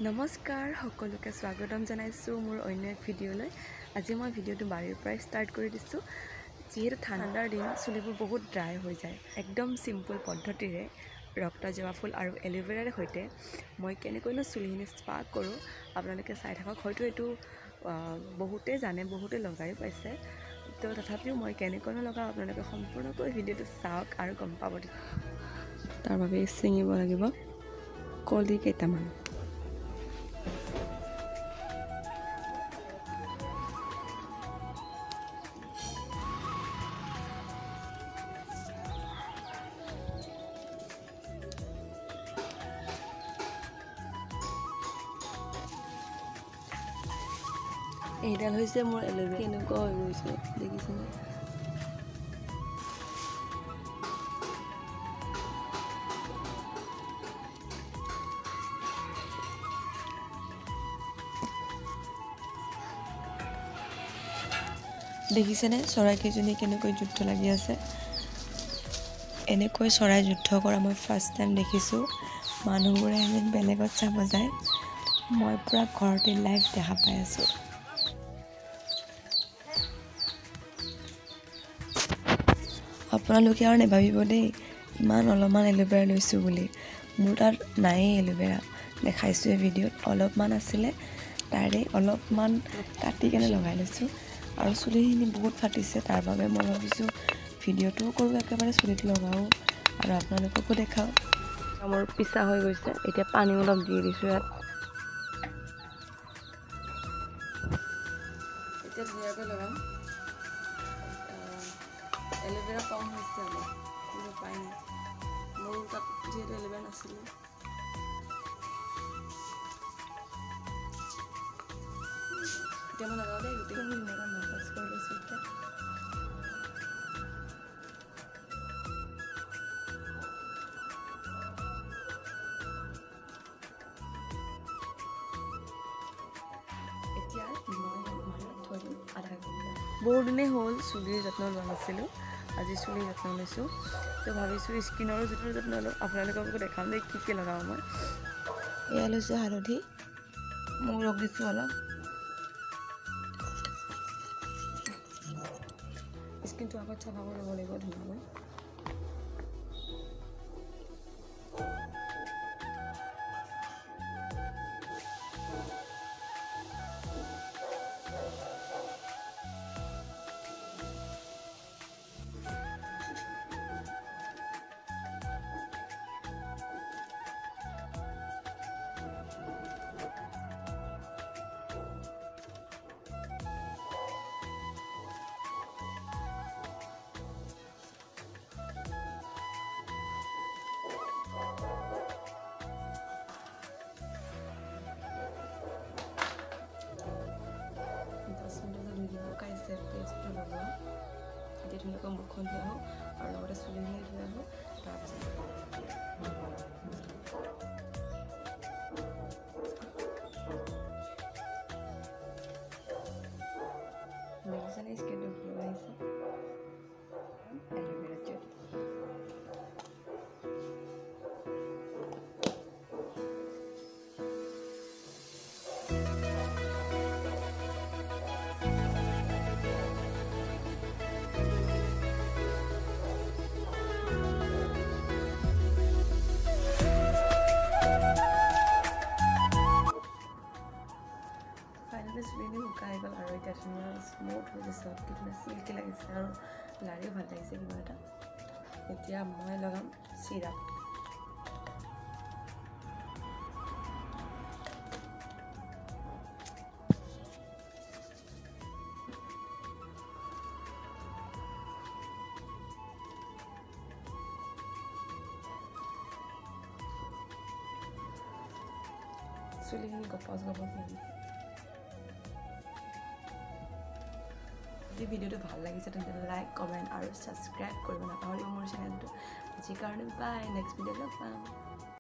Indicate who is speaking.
Speaker 1: নমস্কাৰ সকলোকে স্বাগতম জনাইছো মোৰ অন্য এক ভিডিঅ'লৈ। আজি মই ভিডিঅ'টো বাৰীৰ পৰাই ষ্টাৰ্ট কৰি দিছোঁ। যিহেতু ঠাণ্ডাৰ দিন চুলিবোৰ বহুত ড্ৰাই হৈ যায়, একদম চিম্পল পদ্ধতিৰে ৰক্তজবা ফুল আৰু এল'ভেৰাৰ সৈতে মই কেনেকৈনো চুলিখিনি স্পা কৰোঁ আপোনালোকে চাই থাকক। হয়তো এইটো বহুতেই জানে, বহুতে লগাই পাইছে, তো তথাপিও মই কেনেকৈনো লগাওঁ আপোনালোকে সম্পূৰ্ণকৈ ভিডিঅ'টো চাওক আৰু গম পাব। তাৰ বাবে ছিঙিব লাগিব কলি কেইটামান। এইডাল হৈছে মোৰ এল'ভেৰা, কেনেকুৱা হৈ গৈছে দেখিছেনে? দেখিছেনে চৰাইকেইজনী কেনেকৈ যুদ্ধ লাগি আছে? এনেকৈ চৰাই যুদ্ধ কৰা মই ফাৰ্ষ্ট টাইম দেখিছোঁ। মানুহবোৰে এনে বেলেগত চাব যায়, মই পূৰা ঘৰতে লাইভ দেখা পাই আছোঁ। আপোনালোকে আৰু নেভাবিব দেই ইমান অলপমান এল'ভেৰা লৈছোঁ বুলি। মোৰ তাত নায়েই এল'ভেৰা, দেখাইছোঁৱে ভিডিঅ'ত। অলপমান আছিলে, তাৰে অলপমান কাটি কেনে লগাই লৈছোঁ। আৰু চুলিখিনি বহুত ফাটিছে, তাৰ বাবে মই ভাবিছোঁ ভিডিঅ'টোও কৰোঁ, একেবাৰে চুলিত লগাওঁ আৰু আপোনালোককো দেখাওঁ। মোৰ পিছা হৈ গৈছে, এতিয়া পানী অলপ দি দিছোঁ ইয়াত। এতিয়া ধুনীয়াকৈ লগাম। এল'ভেৰা কম হৈছে অলপ, কিন্তু উপায় নাই, মোৰ তাত যিহেতু এল'ভেৰা নাছিলে। এতিয়া মই লগাওঁ দেই, গোটেইখিনি ধুনীয়াকৈ মাছাজ কৰি লৈছোঁ এতিয়া। এতিয়া মই থৈ দিম আধা ঘণ্টা। বহুত দিনেই হ'ল চুলিৰ যত্ন লোৱা নাছিলোঁ, আজি চুলিৰ যত্ন লৈছোঁ। তো ভাবিছোঁ স্কিনৰো যত্ন লওঁ, আপোনালোককো দেখাম দেই কি কি লগাওঁ মই। এয়া লৈছোঁ হালধি, মূৰক দিছোঁ অলপ। স্কিনটো আগত চাফা কৰি ল'ব লাগিব ধুনীয়াকৈ। পেষ্টটো লগাওঁ, এতিয়া ধুনীয়াকৈ মুখখন ধুই আহোঁ আৰু লগতে চুলিখিনি ধুই আহোঁ। তাৰপিছত দেখিছেনে স্কিনটো গ্ল' আহিছে। এল'ভেৰা জেল চুলিখিনি শুকাই গ'ল আৰু এতিয়া ধুনীয়া স্মুথ হৈ গৈছে, অতি ধুনীয়া চিল্কি লাগিছে আৰু লাৰিও ভাল লাগিছে কিবা এটা। এতিয়া মই লগাম চিৰাপ। চুলিখিনি গপচ গপচ লাগিছে। যদি ভিডিঅ'টো ভাল লাগিছে তেন্তে লাইক, কমেণ্ট আৰু ছাবস্ক্ৰাইব কৰিব নাপাহৰিব মোৰ চেনেলটো। আজিৰ কাৰণে বাই, নেক্সট ভিডিঅ'ত লগ পাম।